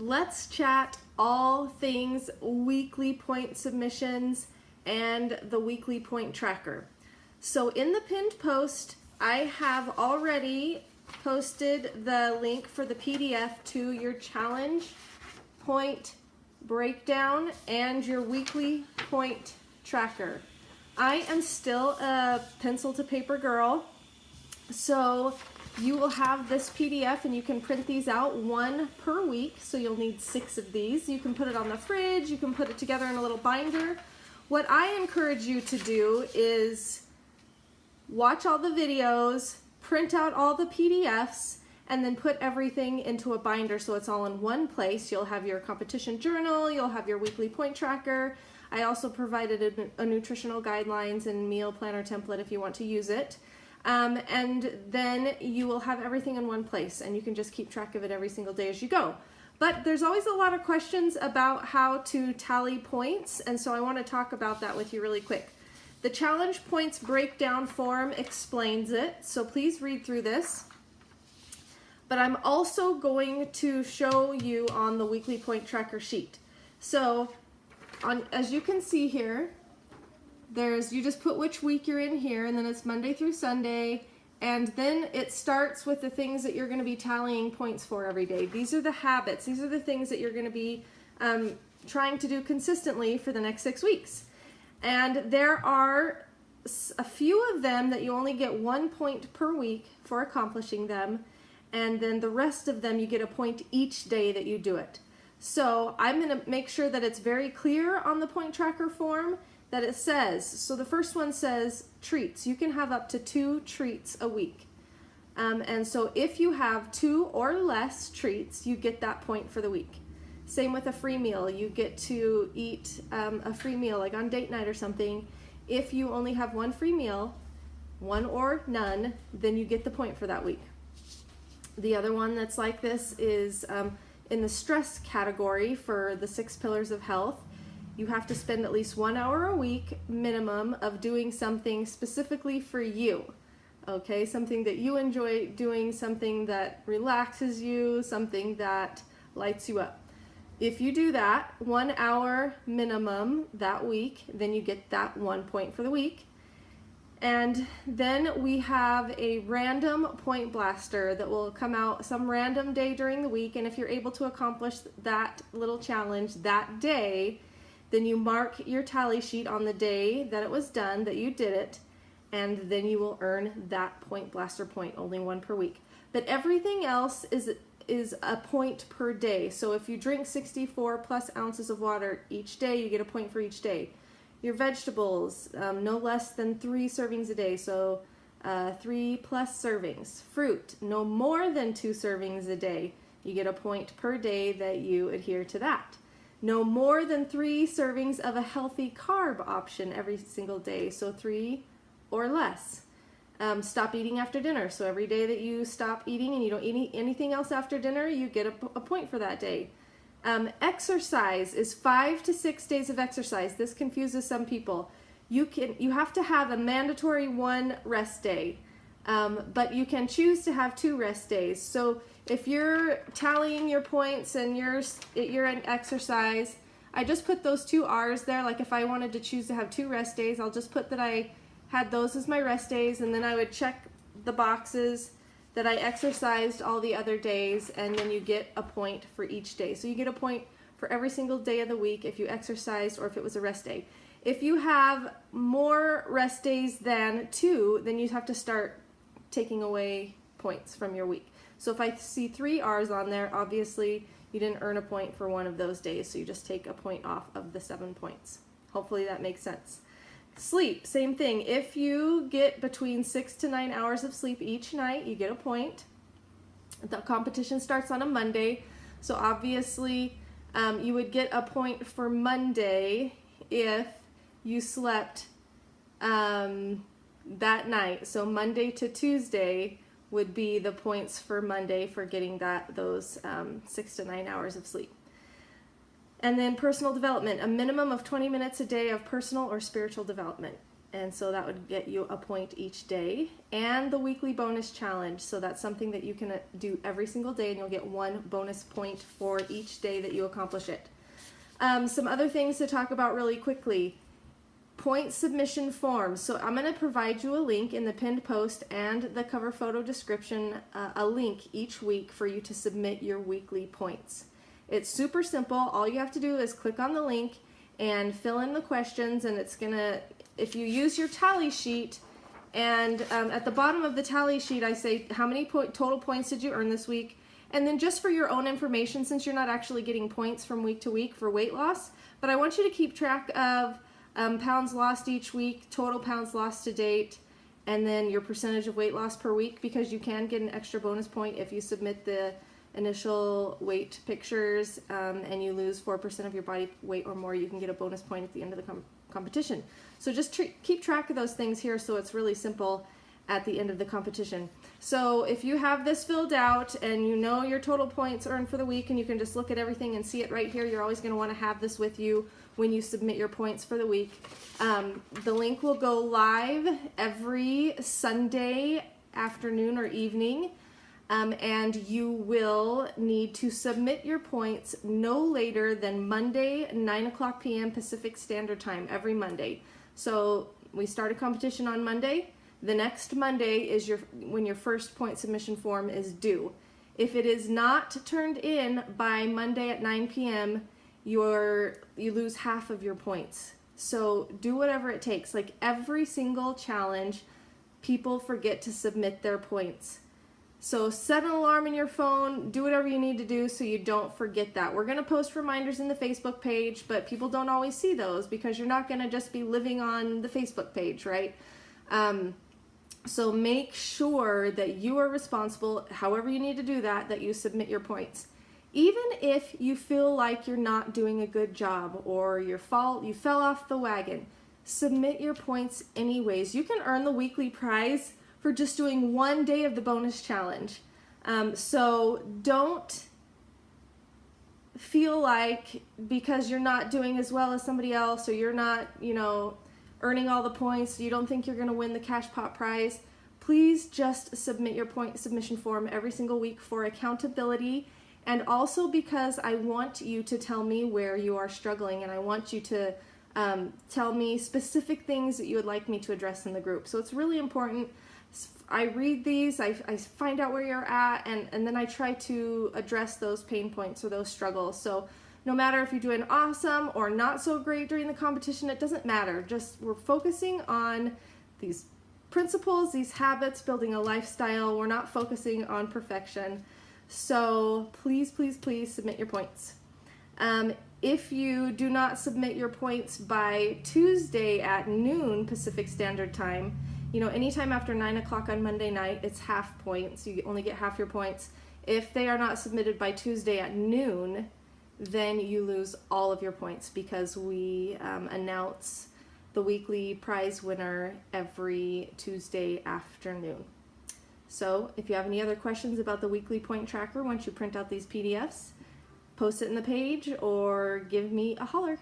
let's chat all things weekly point submissions and the weekly point tracker. So in the pinned post, I have already posted the link for the PDF to your challenge point breakdown and your weekly point tracker. I am still a pencil to paper girl, so you will have this PDF and you can print these out one per week, so you'll need 6 of these. You can put it on the fridge, you can put it together in a little binder. What I encourage you to do is watch all the videos, print out all the PDFs, and then put everything into a binder so it's all in one place. You'll have your competition journal, you'll have your weekly point tracker. I also provided a nutritional guidelines and meal planner template if you want to use it. And then you will have everything in one place and you can just keep track of it every single day as you go. But there's always a lot of questions about how to tally points, and so I want to talk about that with you really quick. The challenge points breakdown form explains it, so please read through this. But I'm also going to show you on the weekly point tracker sheet. So as you can see here, you just put which week you're in here, and then it's Monday through Sunday, and then it starts with the things that you're going to be tallying points for every day. These are the habits. These are the things that you're going to be trying to do consistently for the next 6 weeks. And there are a few of them that you only get 1 point per week for accomplishing them, and then the rest of them you get a point each day that you do it. So I'm going to make sure that it's very clear on the point tracker form that it says, so the first one says treats. You can have up to 2 treats a week. And so if you have 2 or less treats, you get that point for the week. Same with a free meal. You get to eat a free meal, like on date night or something. If you only have 1 free meal, 1 or none, then you get the point for that week. The other one that's like this is in the stress category for the 6 pillars of health. You have to spend at least 1 hour a week minimum of doing something specifically for you. Okay, something that you enjoy doing, something that relaxes you, something that lights you up. If you do that 1 hour minimum that week, then you get that 1 point for the week. And then we have a random point blaster that will come out some random day during the week, and if you're able to accomplish that little challenge that day, then you mark your tally sheet on the day that it was done, that you did it, and then you will earn that point blaster point, only 1 per week. But everything else is a point per day. So if you drink 64 plus ounces of water each day, you get a point for each day. Your vegetables, no less than 3 servings a day, so 3 plus servings. Fruit, no more than 2 servings a day. You get a point per day that you adhere to that. No more than 3 servings of a healthy carb option every single day, so 3 or less. Stop eating after dinner, so every day that you stop eating and you don't eat anything else after dinner, you get a point for that day. Exercise is 5 to 6 days of exercise. This confuses some people. You have to have a mandatory 1 rest day, but you can choose to have 2 rest days. So if you're tallying your points and you're in exercise, I just put those 2 R's there. Like if I wanted to choose to have 2 rest days, I'll just put that I had those as my rest days, and then I would check the boxes that I exercised all the other days, and then you get a point for each day. So you get a point for every single day of the week if you exercised or if it was a rest day. If you have more rest days than 2, then you have to start taking away points from your week. So if I see 3 R's on there, obviously you didn't earn a point for one of those days, so you just take a point off of the 7 points. Hopefully that makes sense. Sleep, same thing. If you get between 6 to 9 hours of sleep each night, you get a point. The competition starts on a Monday, so obviously you would get a point for Monday if you slept that night. So Monday to Tuesday would be the points for Monday for getting those 6 to 9 hours of sleep. And then personal development, a minimum of 20 minutes a day of personal or spiritual development. and so that would get you a point each day, and the weekly bonus challenge. So that's something that you can do every single day, and you'll get 1 bonus point for each day that you accomplish it. Some other things to talk about really quickly. Point submission forms. So I'm going to provide you a link in the pinned post and the cover photo description, a link each week for you to submit your weekly points. It's super simple. All you have to do is click on the link and fill in the questions, and it's going to, if you use your tally sheet, and at the bottom of the tally sheet I say how many total points did you earn this week, and then just for your own information, since you're not actually getting points from week to week for weight loss, but I want you to keep track of pounds lost each week, total pounds lost to date, and then your percentage of weight loss per week, because you can get an extra bonus point if you submit the initial weight pictures and you lose 4% of your body weight or more. You can get a bonus point at the end of the competition. So just keep track of those things here, so it's really simple at the end of the competition. So if you have this filled out and you know your total points earned for the week, and you can just look at everything and see it right here, you're always going to want to have this with you when you submit your points for the week. The link will go live every Sunday afternoon or evening, and you will need to submit your points no later than Monday, 9:00 p.m. Pacific Standard Time, every Monday. So we start a competition on Monday. The next Monday is when your first point submission form is due. If it is not turned in by Monday at 9 p.m., you lose half of your points. So do whatever it takes. Like every single challenge, people forget to submit their points. So set an alarm in your phone, do whatever you need to do so you don't forget that. We're going to post reminders in the Facebook page, but people don't always see those because you're not going to just be living on the Facebook page, right? So make sure that you are responsible, however you need to do that, that you submit your points. Even if you feel like you're not doing a good job or you fell off the wagon, submit your points anyways. You can earn the weekly prize for just doing 1 day of the bonus challenge. So don't feel like because you're not doing as well as somebody else, or you're not, earning all the points, you don't think you're going to win the cash pot prize. Please just submit your point submission form every single week for accountability, and also because I want you to tell me where you are struggling, and I want you to tell me specific things that you would like me to address in the group. So it's really important. I read these, I find out where you're at, and then I try to address those pain points or those struggles. So no matter if you're doing awesome or not so great during the competition, it doesn't matter. Just we're focusing on these principles, these habits, building a lifestyle. We're not focusing on perfection. So please, please, please submit your points. If you do not submit your points by Tuesday at noon Pacific Standard Time, anytime after 9 o'clock on Monday night, it's half points. You only get half your points. If they are not submitted by Tuesday at noon, then you lose all of your points, because we announce the weekly prize winner every Tuesday afternoon. So if you have any other questions about the weekly point tracker, once you print out these PDFs, post it in the page or give me a holler.